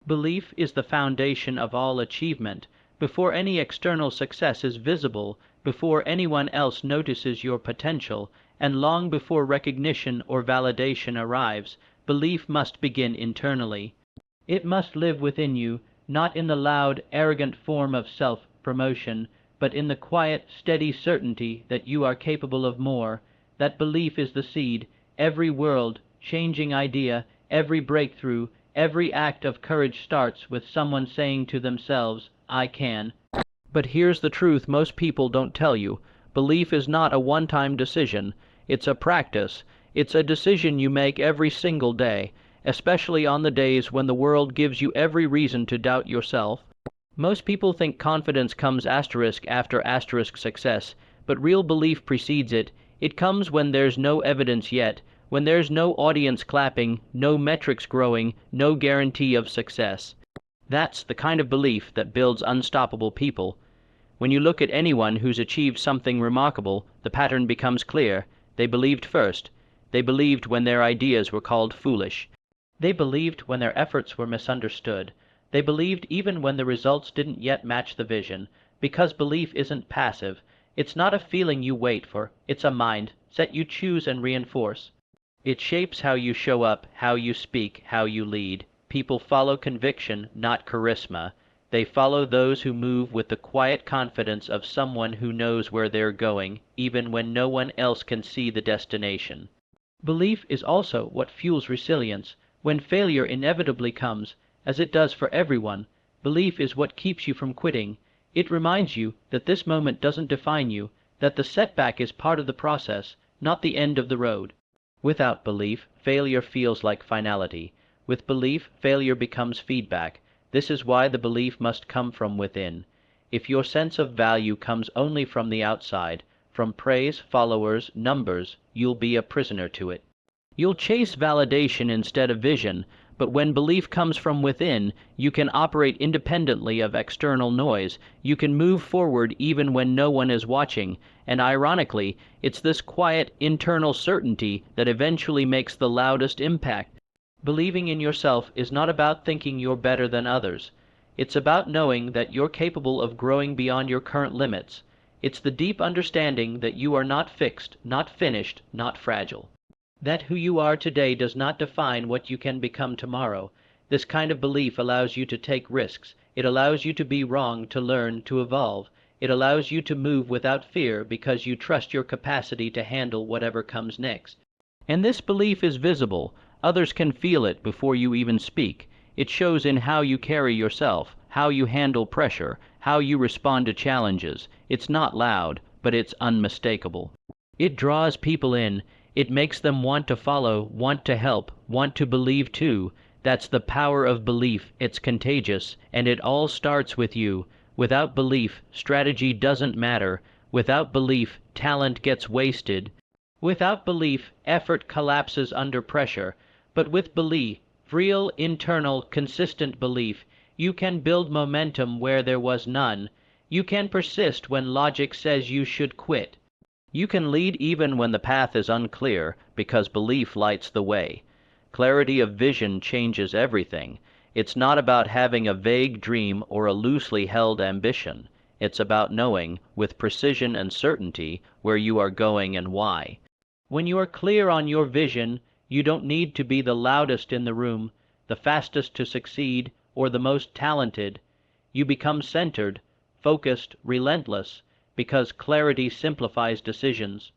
Belief is the foundation of all achievement. Before any external success is visible, before anyone else notices your potential, and long before recognition or validation arrives, belief must begin internally. It must live within you, not in the loud, arrogant form of self-promotion, but in the quiet, steady certainty that you are capable of more. That belief is the seed. Every world-changing idea, every breakthrough, every act of courage starts with someone saying to themselves, "I can." But here's the truth most people don't tell you. Belief is not a one-time decision. It's a practice. It's a decision you make every single day, especially on the days when the world gives you every reason to doubt yourself. Most people think confidence comes asterisk after asterisk success, but real belief precedes it. It comes when there's no evidence yet, when there's no audience clapping, no metrics growing, no guarantee of success. That's the kind of belief that builds unstoppable people. When you look at anyone who's achieved something remarkable, the pattern becomes clear. They believed first. They believed when their ideas were called foolish. They believed when their efforts were misunderstood. They believed even when the results didn't yet match the vision, because belief isn't passive. It's not a feeling you wait for. It's a mindset you choose and reinforce. It shapes how you show up, how you speak, how you lead. People follow conviction, not charisma. They follow those who move with the quiet confidence of someone who knows where they're going, even when no one else can see the destination. Belief is also what fuels resilience. When failure inevitably comes, as it does for everyone, belief is what keeps you from quitting. It reminds you that this moment doesn't define you, that the setback is part of the process, not the end of the road. Without belief, failure feels like finality. With belief, failure becomes feedback. This is why the belief must come from within. If your sense of value comes only from the outside, from praise, followers, numbers, you'll be a prisoner to it. You'll chase validation instead of vision, but when belief comes from within, you can operate independently of external noise. You can move forward even when no one is watching, and ironically, it's this quiet, internal certainty that eventually makes the loudest impact. Believing in yourself is not about thinking you're better than others. It's about knowing that you're capable of growing beyond your current limits. It's the deep understanding that you are not fixed, not finished, not fragile. That who you are today does not define what you can become tomorrow. This kind of belief allows you to take risks. It allows you to be wrong, to learn, to evolve. It allows you to move without fear because you trust your capacity to handle whatever comes next. And this belief is visible. Others can feel it before you even speak. It shows in how you carry yourself, how you handle pressure, how you respond to challenges. It's not loud, but it's unmistakable. It draws people in. It makes them want to follow, want to help, want to believe too. That's the power of belief. It's contagious, and it all starts with you. Without belief, strategy doesn't matter. Without belief, talent gets wasted. Without belief, effort collapses under pressure. But with belief, real, internal, consistent belief, you can build momentum where there was none. You can persist when logic says you should quit. You can lead even when the path is unclear, because belief lights the way. Clarity of vision changes everything. It's not about having a vague dream or a loosely held ambition. It's about knowing, with precision and certainty, where you are going and why. When you are clear on your vision, you don't need to be the loudest in the room, the fastest to succeed, or the most talented. You become centered, focused, relentless, because clarity simplifies decisions.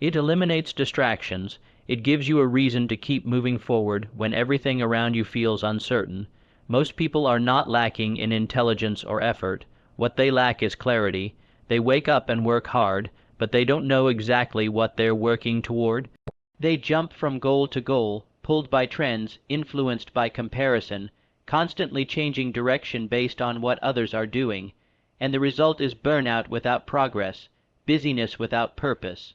It eliminates distractions. It gives you a reason to keep moving forward when everything around you feels uncertain. Most people are not lacking in intelligence or effort. What they lack is clarity. They wake up and work hard, but they don't know exactly what they're working toward. They jump from goal to goal, pulled by trends, influenced by comparison, constantly changing direction based on what others are doing. And the result is burnout without progress, busyness without purpose,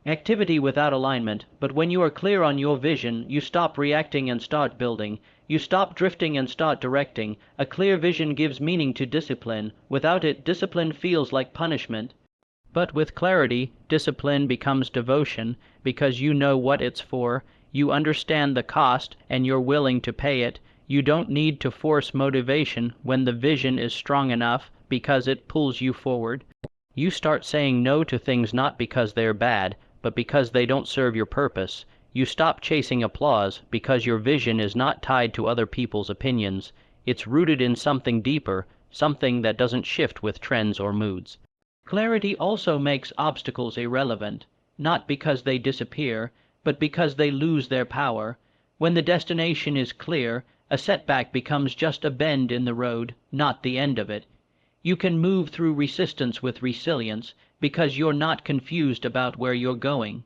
activity without alignment. But when you are clear on your vision, you stop reacting and start building. You stop drifting and start directing. A clear vision gives meaning to discipline. Without it, discipline feels like punishment. But with clarity, discipline becomes devotion, because you know what it's for, you understand the cost, and you're willing to pay it. You don't need to force motivation when the vision is strong enough because it pulls you forward. You start saying no to things not because they're bad, but because they don't serve your purpose. You stop chasing applause because your vision is not tied to other people's opinions. It's rooted in something deeper, something that doesn't shift with trends or moods. Clarity also makes obstacles irrelevant, not because they disappear, but because they lose their power. When the destination is clear, a setback becomes just a bend in the road, not the end of it. You can move through resistance with resilience because you're not confused about where you're going.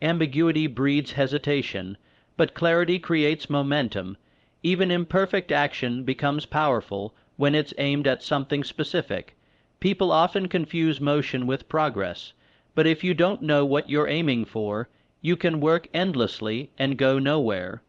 Ambiguity breeds hesitation, but clarity creates momentum. Even imperfect action becomes powerful when it's aimed at something specific. People often confuse motion with progress, but if you don't know what you're aiming for, you can work endlessly and go nowhere.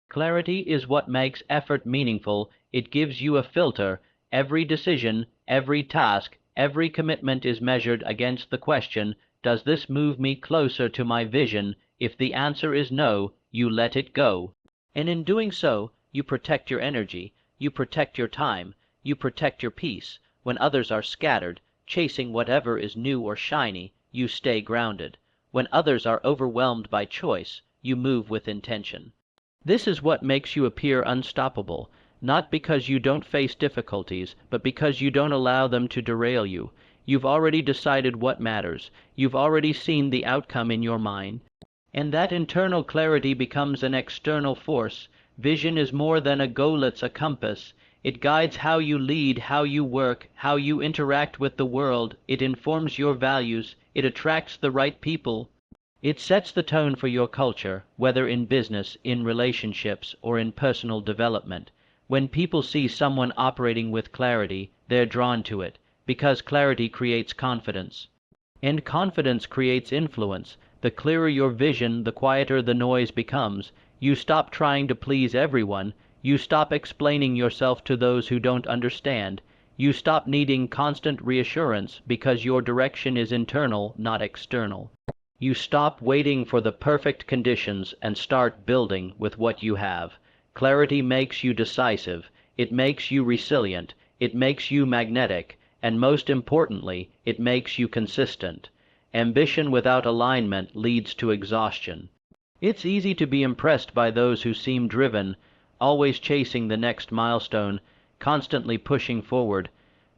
Clarity is what makes effort meaningful. It gives you a filter. Every decision, every task, every commitment is measured against the question, does this move me closer to my vision? If the answer is no, you let it go. And in doing so, you protect your energy, you protect your time, you protect your peace. When others are scattered, chasing whatever is new or shiny, you stay grounded. When others are overwhelmed by choice, you move with intention. This is what makes you appear unstoppable, not because you don't face difficulties, but because you don't allow them to derail you. You've already decided what matters. You've already seen the outcome in your mind. And that internal clarity becomes an external force. Vision is more than a goal, it's a compass. It guides how you lead, how you work, how you interact with the world. It informs your values. It attracts the right people. It sets the tone for your culture, whether in business, in relationships, or in personal development. When people see someone operating with clarity, they're drawn to it, because clarity creates confidence. And confidence creates influence. The clearer your vision, the quieter the noise becomes. You stop trying to please everyone. You stop explaining yourself to those who don't understand. You stop needing constant reassurance because your direction is internal, not external. You stop waiting for the perfect conditions and start building with what you have. Clarity makes you decisive. It makes you resilient. It makes you magnetic. And most importantly, it makes you consistent. Ambition without alignment leads to exhaustion. It's easy to be impressed by those who seem driven, always chasing the next milestone, constantly pushing forward.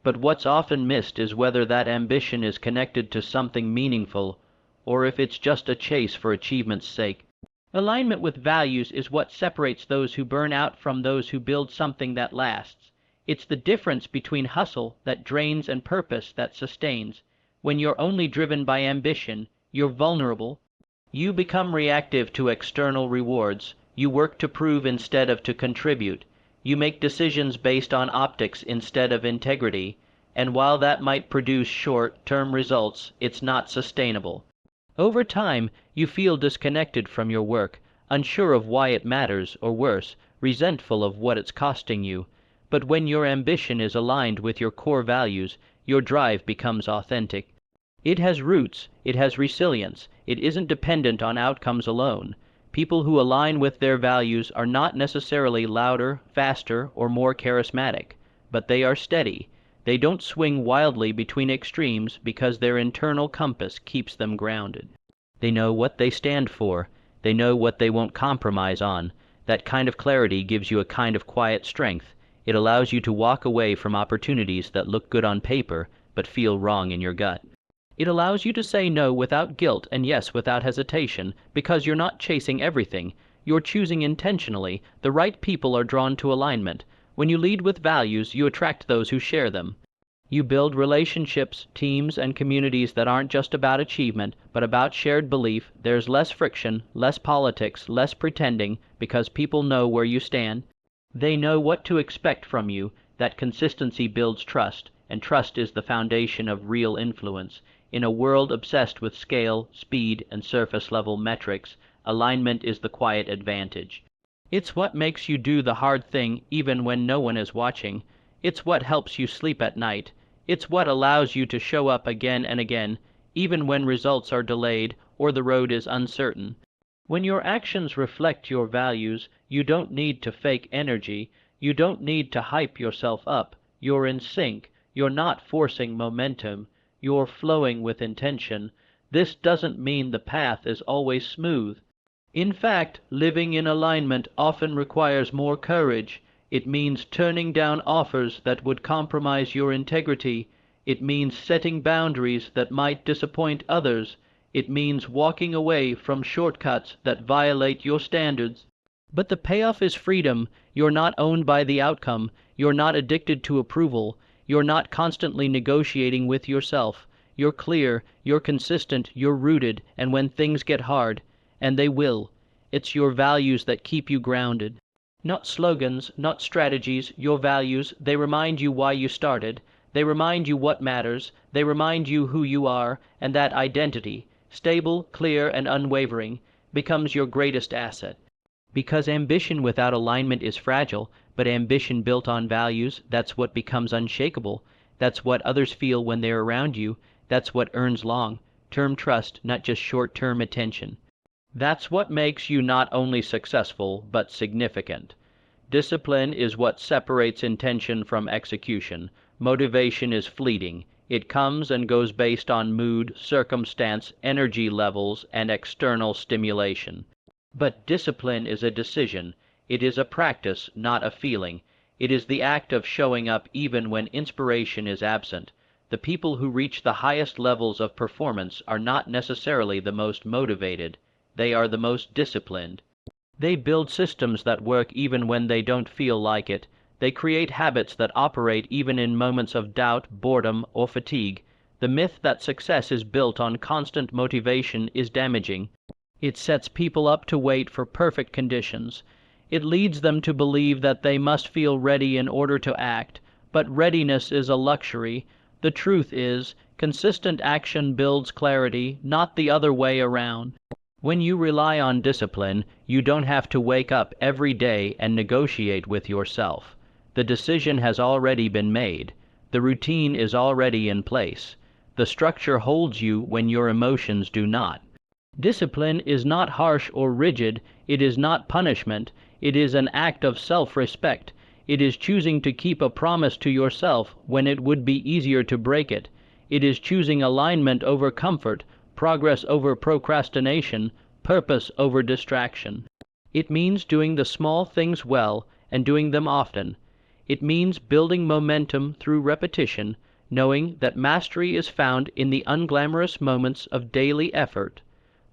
But what's often missed is whether that ambition is connected to something meaningful, or if it's just a chase for achievement's sake. Alignment with values is what separates those who burn out from those who build something that lasts. It's the difference between hustle that drains and purpose that sustains. When you're only driven by ambition, you're vulnerable. You become reactive to external rewards. You work to prove instead of to contribute. You make decisions based on optics instead of integrity. And while that might produce short-term results, it's not sustainable. Over time, you feel disconnected from your work, unsure of why it matters, or worse, resentful of what it's costing you. But when your ambition is aligned with your core values, your drive becomes authentic. It has roots, it has resilience, it isn't dependent on outcomes alone. People who align with their values are not necessarily louder, faster, or more charismatic, but they are steady. They don't swing wildly between extremes because their internal compass keeps them grounded. They know what they stand for. They know what they won't compromise on. That kind of clarity gives you a kind of quiet strength. It allows you to walk away from opportunities that look good on paper but feel wrong in your gut. It allows you to say no without guilt and yes without hesitation, because you're not chasing everything. You're choosing intentionally. The right people are drawn to alignment. When you lead with values, you attract those who share them. You build relationships, teams, and communities that aren't just about achievement, but about shared belief. There's less friction, less politics, less pretending, because people know where you stand. They know what to expect from you. That consistency builds trust, and trust is the foundation of real influence. In a world obsessed with scale, speed, and surface-level metrics, alignment is the quiet advantage. It's what makes you do the hard thing even when no one is watching. It's what helps you sleep at night. It's what allows you to show up again and again, even when results are delayed or the road is uncertain. When your actions reflect your values, you don't need to fake energy. You don't need to hype yourself up. You're in sync. You're not forcing momentum. You're flowing with intention. This doesn't mean the path is always smooth. In fact, living in alignment often requires more courage. It means turning down offers that would compromise your integrity. It means setting boundaries that might disappoint others. It means walking away from shortcuts that violate your standards. But the payoff is freedom. You're not owned by the outcome. You're not addicted to approval. You're not constantly negotiating with yourself. You're clear, you're consistent, you're rooted, and when things get hard, and they will, it's your values that keep you grounded. Not slogans, not strategies, your values. They remind you why you started. They remind you what matters. They remind you who you are, and that identity, stable, clear, and unwavering, becomes your greatest asset. Because ambition without alignment is fragile, but ambition built on values, that's what becomes unshakable. That's what others feel when they're around you. That's what earns long-term trust, not just short-term attention. That's what makes you not only successful, but significant. Discipline is what separates intention from execution. Motivation is fleeting. It comes and goes based on mood, circumstance, energy levels, and external stimulation. But discipline is a decision. It is a practice, not a feeling. It is the act of showing up even when inspiration is absent. The people who reach the highest levels of performance are not necessarily the most motivated. They are the most disciplined. They build systems that work even when they don't feel like it. They create habits that operate even in moments of doubt, boredom, or fatigue. The myth that success is built on constant motivation is damaging. It sets people up to wait for perfect conditions. It leads them to believe that they must feel ready in order to act. But readiness is a luxury. The truth is, consistent action builds clarity, not the other way around. When you rely on discipline, you don't have to wake up every day and negotiate with yourself. The decision has already been made. The routine is already in place. The structure holds you when your emotions do not. Discipline is not harsh or rigid. It is not punishment. It is an act of self-respect. It is choosing to keep a promise to yourself when it would be easier to break it. It is choosing alignment over comfort, progress over procrastination, purpose over distraction. It means doing the small things well and doing them often. It means building momentum through repetition, knowing that mastery is found in the unglamorous moments of daily effort.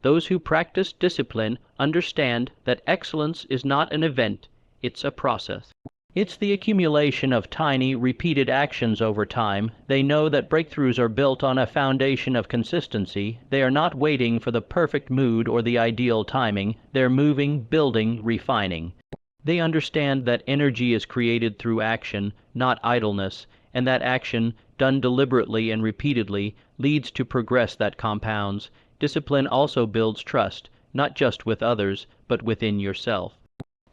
Those who practice discipline understand that excellence is not an event, it's a process. It's the accumulation of tiny, repeated actions over time. They know that breakthroughs are built on a foundation of consistency. They are not waiting for the perfect mood or the ideal timing. They're moving, building, refining. They understand that energy is created through action, not idleness, and that action, done deliberately and repeatedly, leads to progress that compounds. Discipline also builds trust, not just with others, but within yourself.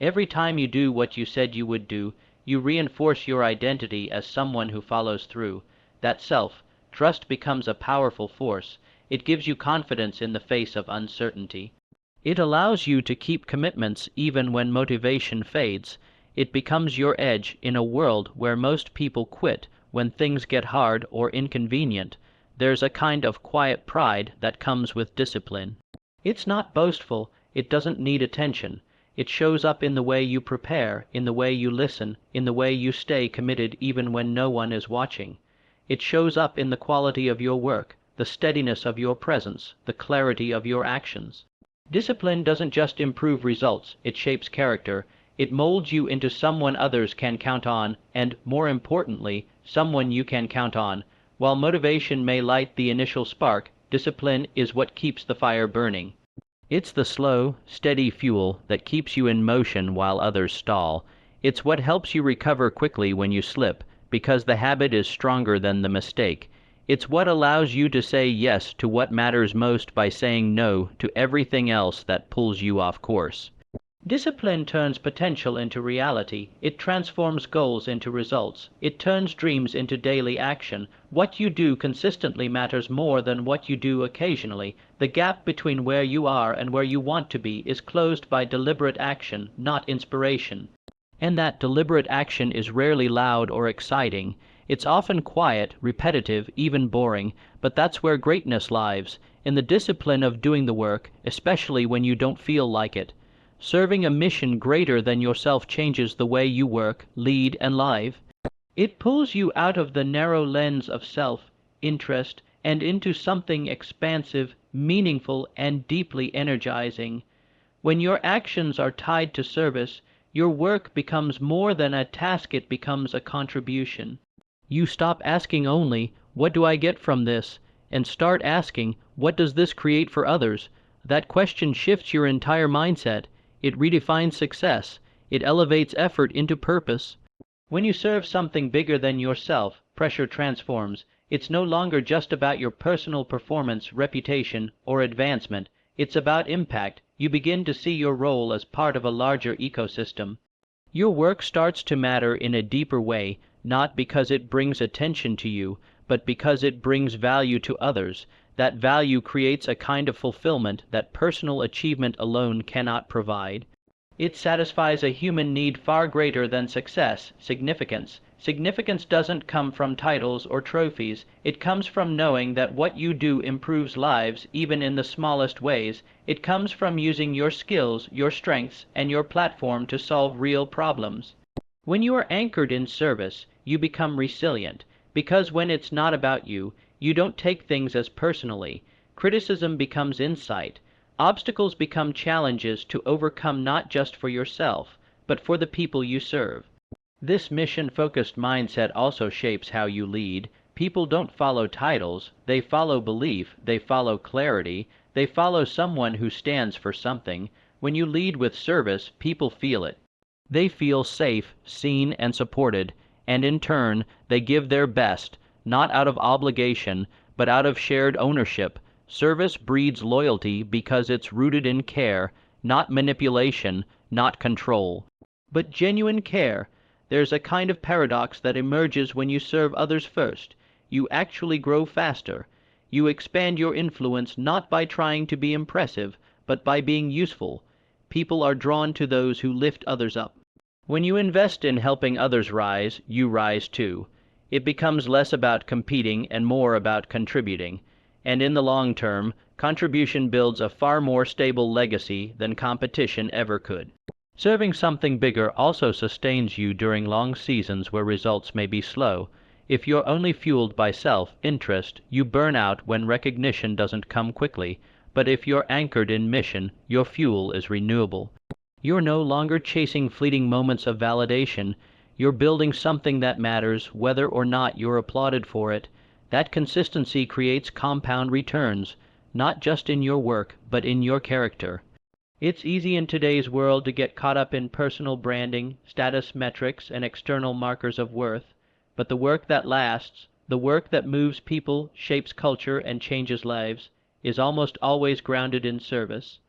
Every time you do what you said you would do, you reinforce your identity as someone who follows through. That self-trust becomes a powerful force. It gives you confidence in the face of uncertainty. It allows you to keep commitments even when motivation fades. It becomes your edge in a world where most people quit when things get hard or inconvenient. There's a kind of quiet pride that comes with discipline. It's not boastful. It doesn't need attention. It shows up in the way you prepare, in the way you listen, in the way you stay committed even when no one is watching. It shows up in the quality of your work, the steadiness of your presence, the clarity of your actions. Discipline doesn't just improve results, it shapes character. It molds you into someone others can count on, and, more importantly, someone you can count on. While motivation may light the initial spark, discipline is what keeps the fire burning. It's the slow, steady fuel that keeps you in motion while others stall. It's what helps you recover quickly when you slip, because the habit is stronger than the mistake. It's what allows you to say yes to what matters most by saying no to everything else that pulls you off course. Discipline turns potential into reality. It transforms goals into results. It turns dreams into daily action. What you do consistently matters more than what you do occasionally. The gap between where you are and where you want to be is closed by deliberate action, not inspiration. And that deliberate action is rarely loud or exciting. It's often quiet, repetitive, even boring, but that's where greatness lies, in the discipline of doing the work, especially when you don't feel like it. Serving a mission greater than yourself changes the way you work, lead, and live. It pulls you out of the narrow lens of self, interest, and into something expansive, meaningful, and deeply energizing. When your actions are tied to service, your work becomes more than a task, it becomes a contribution. You stop asking only, "What do I get from this?" and start asking, "What does this create for others?" That question shifts your entire mindset. It redefines success. It elevates effort into purpose. When you serve something bigger than yourself, pressure transforms. It's no longer just about your personal performance, reputation, or advancement. It's about impact. You begin to see your role as part of a larger ecosystem. Your work starts to matter in a deeper way, not because it brings attention to you, but because it brings value to others. That value creates a kind of fulfillment that personal achievement alone cannot provide. It satisfies a human need far greater than success, significance. Significance doesn't come from titles or trophies. It comes from knowing that what you do improves lives, even in the smallest ways. It comes from using your skills, your strengths, and your platform to solve real problems. When you are anchored in service, you become resilient, because when it's not about you, you don't take things as personally. Criticism becomes insight. Obstacles become challenges to overcome, not just for yourself, but for the people you serve. This mission-focused mindset also shapes how you lead. People don't follow titles, they follow belief, they follow clarity, they follow someone who stands for something. When you lead with service, people feel it. They feel safe, seen, and supported, and in turn, they give their best, not out of obligation, but out of shared ownership. Service breeds loyalty because it's rooted in care, not manipulation, not control. But genuine care. There's a kind of paradox that emerges when you serve others first. You actually grow faster. You expand your influence not by trying to be impressive, but by being useful. People are drawn to those who lift others up. When you invest in helping others rise, you rise too. It becomes less about competing and more about contributing. And in the long term, contribution builds a far more stable legacy than competition ever could. Serving something bigger also sustains you during long seasons where results may be slow. If you're only fueled by self-interest, you burn out when recognition doesn't come quickly, but if you're anchored in mission, your fuel is renewable. You're no longer chasing fleeting moments of validation. You're building something that matters, whether or not you're applauded for it. That consistency creates compound returns, not just in your work, but in your character. It's easy in today's world to get caught up in personal branding, status metrics, and external markers of worth, but the work that lasts, the work that moves people, shapes culture, and changes lives, is almost always grounded in service.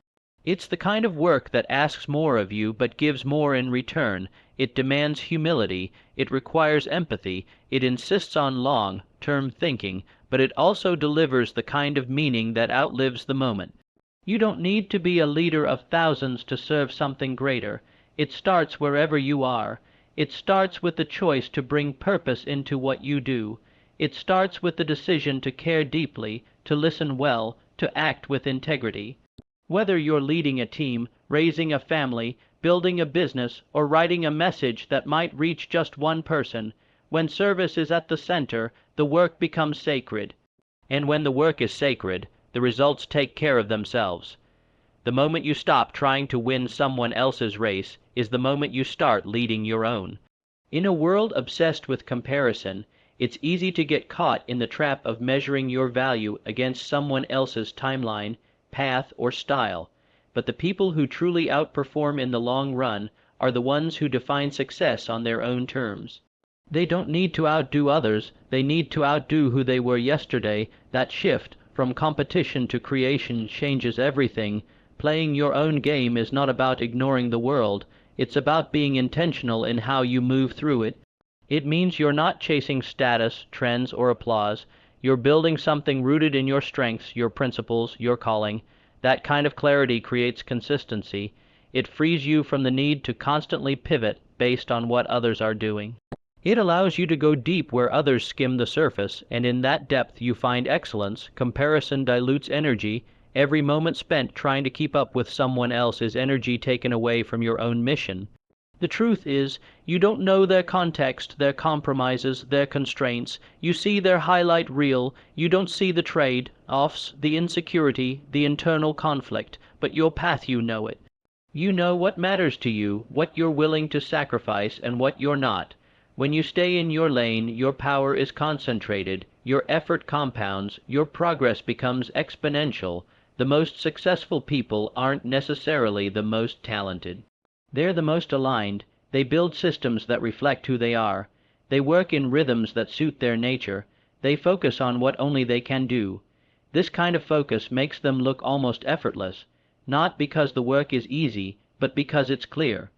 It's the kind of work that asks more of you but gives more in return. It demands humility, it requires empathy, it insists on long-term thinking, but it also delivers the kind of meaning that outlives the moment. You don't need to be a leader of thousands to serve something greater. It starts wherever you are. It starts with the choice to bring purpose into what you do. It starts with the decision to care deeply, to listen well, to act with integrity. Whether you're leading a team, raising a family, building a business, or writing a message that might reach just one person, when service is at the center, the work becomes sacred. And when the work is sacred, the results take care of themselves. The moment you stop trying to win someone else's race is the moment you start leading your own. In a world obsessed with comparison, it's easy to get caught in the trap of measuring your value against someone else's timeline, path, or style. But the people who truly outperform in the long run are the ones who define success on their own terms. They don't need to outdo others, they need to outdo who they were yesterday. That shift from competition to creation changes everything. Playing your own game is not about ignoring the world, it's about being intentional in how you move through it. It means you're not chasing status, trends, or applause. You're building something rooted in your strengths, your principles, your calling. That kind of clarity creates consistency. It frees you from the need to constantly pivot based on what others are doing. It allows you to go deep where others skim the surface, and in that depth you find excellence. Comparison dilutes energy. Every moment spent trying to keep up with someone else is energy taken away from your own mission. The truth is, you don't know their context, their compromises, their constraints. You see their highlight reel. You don't see the trade-offs, the insecurity, the internal conflict, but your path, you know it. You know what matters to you, what you're willing to sacrifice, and what you're not. When you stay in your lane, your power is concentrated, your effort compounds, your progress becomes exponential. The most successful people aren't necessarily the most talented. They're the most aligned. They build systems that reflect who they are. They work in rhythms that suit their nature. They focus on what only they can do. This kind of focus makes them look almost effortless, not because the work is easy, but because it's clear.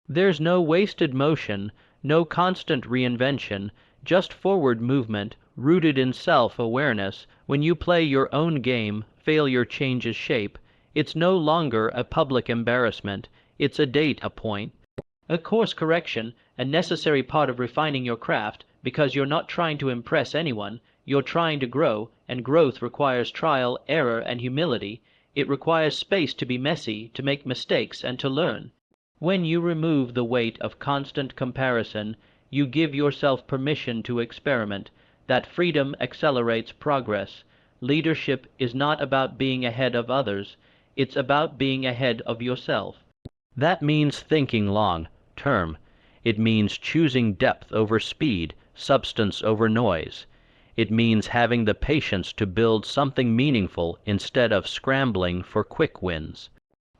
There's no wasted motion, no constant reinvention, just forward movement, rooted in self-awareness. When you play your own game, failure changes shape. It's no longer a public embarrassment. It's a data point, a course correction, a necessary part of refining your craft, because you're not trying to impress anyone, you're trying to grow, and growth requires trial, error, and humility. It requires space to be messy, to make mistakes, and to learn. When you remove the weight of constant comparison, you give yourself permission to experiment. That freedom accelerates progress. Leadership is not about being ahead of others, it's about being ahead of yourself. That means thinking long-term. It means choosing depth over speed, substance over noise. It means having the patience to build something meaningful instead of scrambling for quick wins.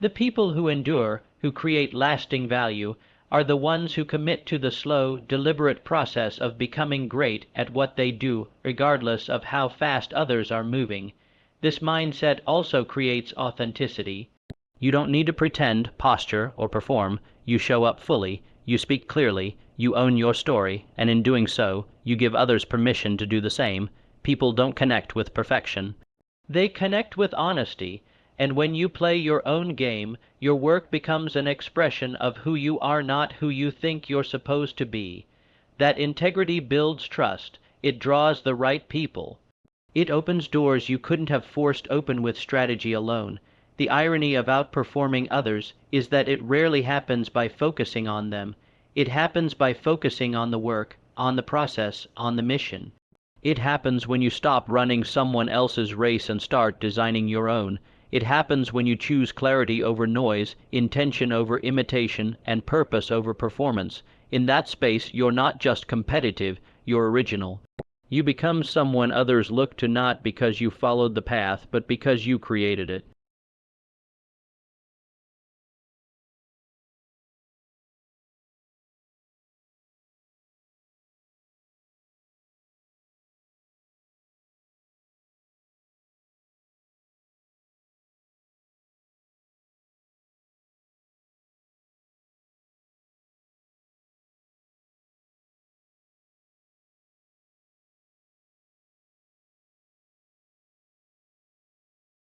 The people who endure, who create lasting value, are the ones who commit to the slow, deliberate process of becoming great at what they do, regardless of how fast others are moving. This mindset also creates authenticity. You don't need to pretend, posture, or perform. You show up fully, you speak clearly, you own your story, and in doing so, you give others permission to do the same. People don't connect with perfection. They connect with honesty, and when you play your own game, your work becomes an expression of who you are, not who you think you're supposed to be. That integrity builds trust. It draws the right people. It opens doors you couldn't have forced open with strategy alone. The irony of outperforming others is that it rarely happens by focusing on them. It happens by focusing on the work, on the process, on the mission. It happens when you stop running someone else's race and start designing your own. It happens when you choose clarity over noise, intention over imitation, and purpose over performance. In that space, you're not just competitive, you're original. You become someone others look to not because you followed the path, but because you created it.